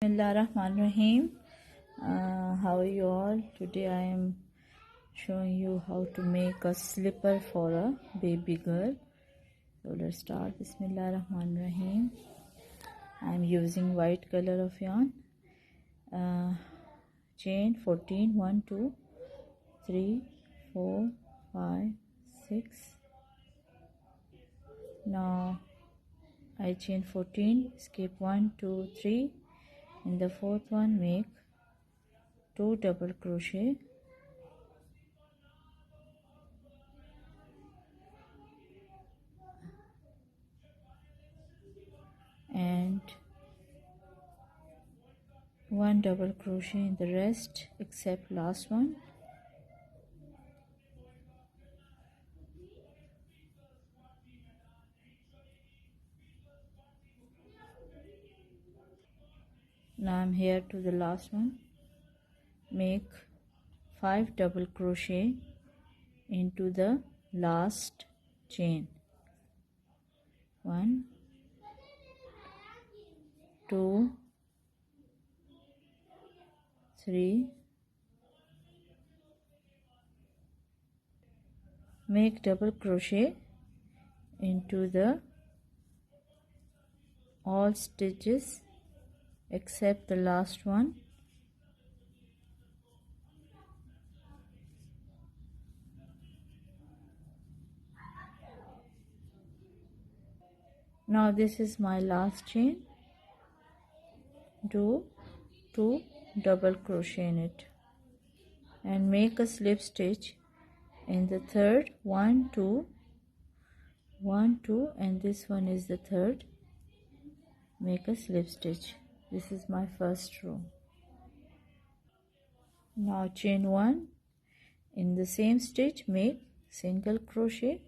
Bismillahirrahmanirrahim. How are you all? Today I am showing you how to make a slipper for a baby girl. So let's start. Bismillahirrahmanirrahim. I am using white color of yarn. Chain 14, 1, 2, 3, 4, 5, 6. Now I chain 14, skip 1, 2, 3. In the fourth one make 2 double crochet and 1 double crochet in the rest except last one. Now I'm here to the last one. Make 5 double crochet into the last chain. 1, 2, 3. Make double crochet into the all stitches except the last one. Now this is my last chain. Do 2 double crochet in it and make a slip stitch in the third. 1, 2, 1, 2, and this one is the third. Make a slip stitch. This is my first row. Now chain 1. In the same stitch make single crochet.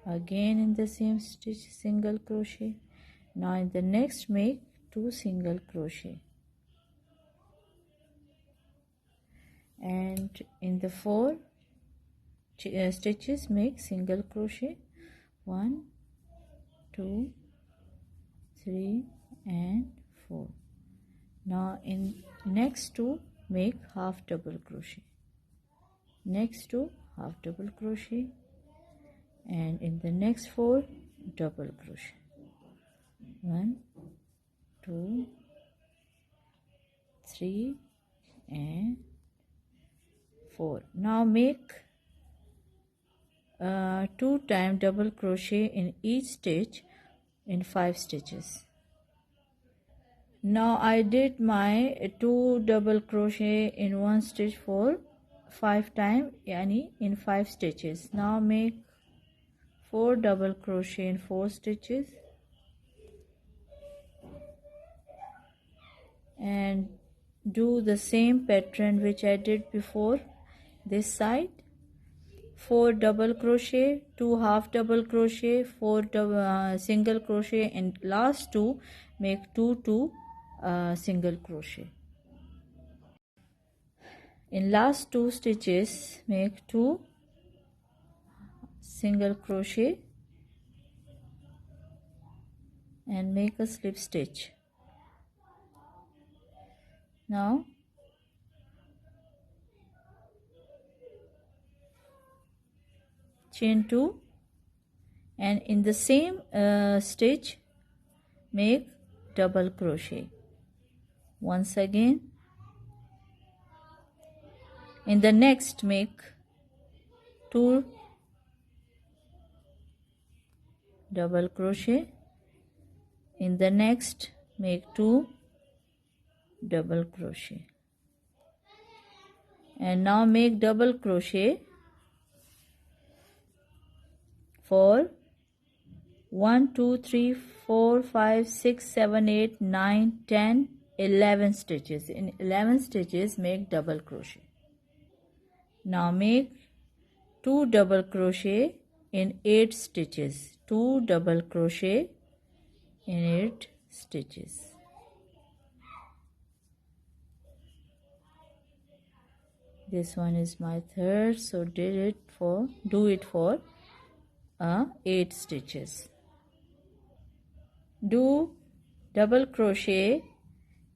Again in the same stitch single crochet. Now in the next make 2 single crochet. And in the 4 stitches make single crochet. 1, 2, 3 and 4. Now in next 2 make half double crochet. Next 2 half double crochet, and in the next 4 double crochet. 1, 2, 3 and 4. Now make 2 times double crochet in each stitch in 5 stitches. Now I did my 2 double crochet in one stitch for 5 times, yani in 5 stitches. Now make 4 double crochet in 4 stitches and do the same pattern which I did before this side. 4 double crochet, 2 half double crochet, 4 single crochet, and last 2 make 2 single crochet. In last 2 stitches make 2 single crochet and make a slip stitch. Now chain 2 and in the same stitch make double crochet. Once again in the next make 2 double crochet. In the next make 2 double crochet, and now make double crochet for 1, 2, 3, 4, 5, 6, 7, 8, 9, 10, 11 stitches. In 11 stitches make double crochet. Now make 2 double crochet in 8 stitches. 2 double crochet in 8 stitches. This one is my third, so do it for 8 stitches. Do double crochet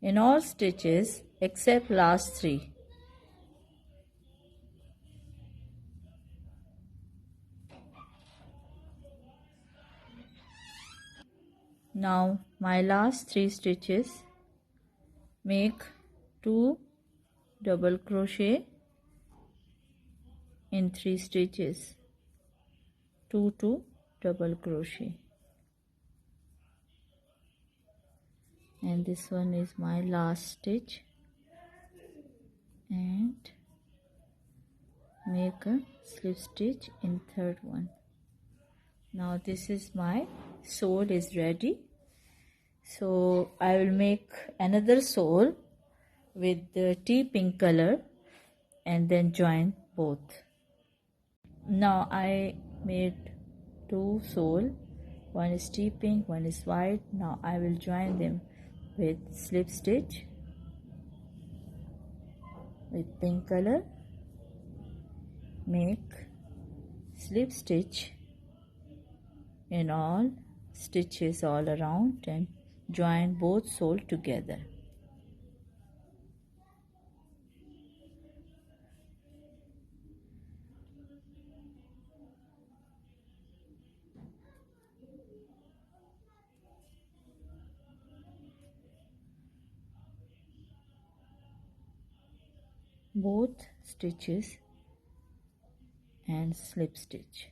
in all stitches except last 3. Now my last 3 stitches, make 2 double crochet in 3 stitches, 2 double crochet, and this one is my last stitch, and make a slip stitch in third one. Now this is my sole is ready, so I will make another sole with the tea pink color and then join both. Now I made 2 sole, one is tea pink, one is white. Now I will join them with slip stitch with pink color, make slip stitch in all stitches all around and join both sole together. Both stitches and slip stitch,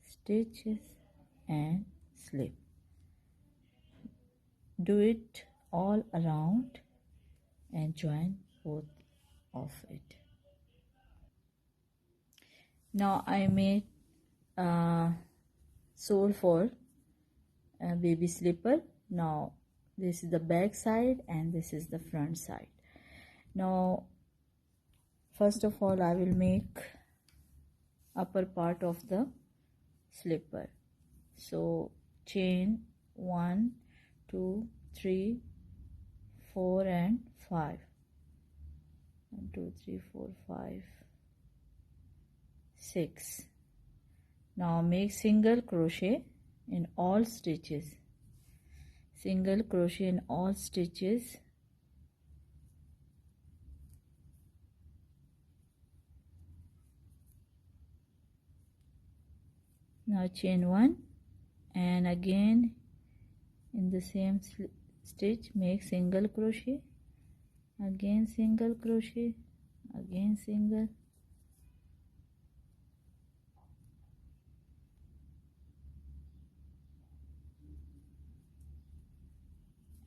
stitches and slip. Do it all around and join both of it. Now I made a sole for a baby slipper. Now this is the back side and this is the front side. Now first of all I will make upper part of the slipper. So chain 1, 2, 3, 4 and 5. 1, 2, 3, 4, 5, 6. Now make single crochet in all stitches. Single crochet in all stitches. Now chain 1 and again in the same stitch make single crochet, again single crochet, again single,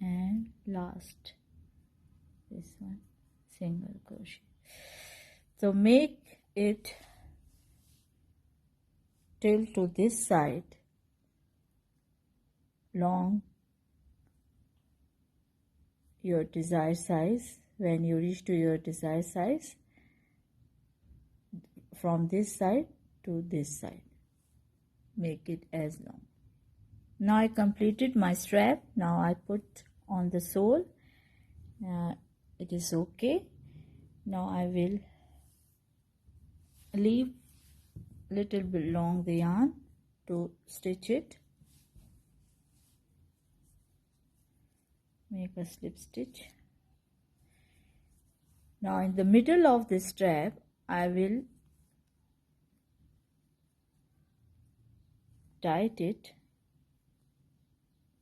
and last this one single crochet. So make it till to this side long your desired size. When you reach to your desired size, from this side to this side, make it as long. Now I completed my strap. Now I put on the sole. It is okay. Now I will leave little bit long the yarn to stitch it. Make a slip stitch. Now in the middle of this strap I will tight it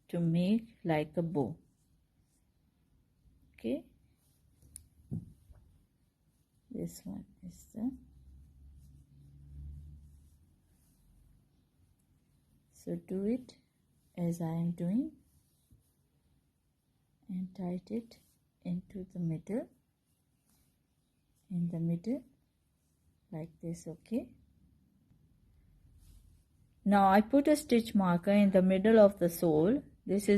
to make like a bow. Okay, this one is the, so do it as I am doing and tight it into the middle, in the middle like this. Okay, now I put a stitch marker in the middle of the sole. This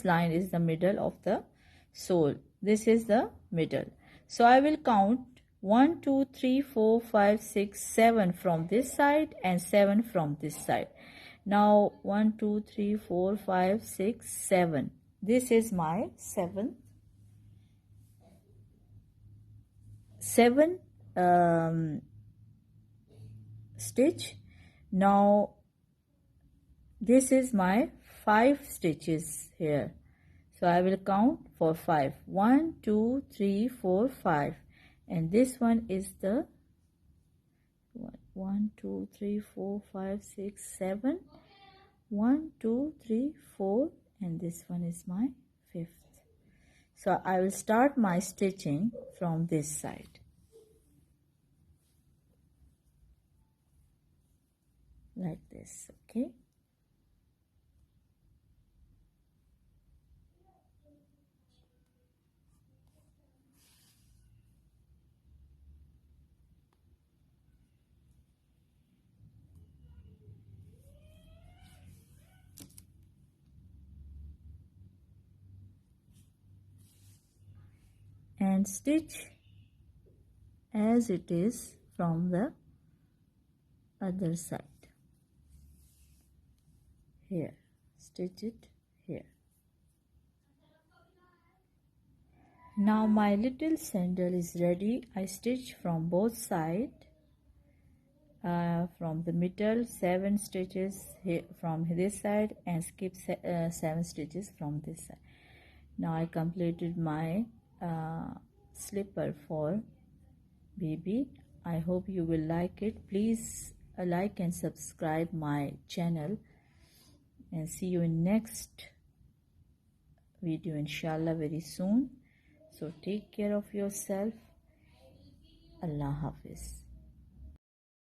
line is the middle of the sole. This is the middle. So I will count 1, 2, 3, 4, 5, 6, 7 from this side and 7 from this side. Now 1, 2, 3, 4, 5, 6, 7. This is my seventh stitch. Now this is my 5 stitches here. So I will count for 5. 1, 2, 3, 4, 5. And this one is the 1, 2, 3, 4, 5, 6, 7. 1, 2, 3, 4. And this one is my 5th. So I will start my stitching from this side. Like this, okay? And stitch as it is from the other side. Here, stitch it here. Now my little sandal is ready. I stitch from both sides. From the middle 7 stitches from this side and skip 7 stitches from this side. Now I completed my slipper for baby. I hope you will like it. Please like and subscribe my channel, and see you in next video inshallah very soon. So take care of yourself. Allah Hafiz.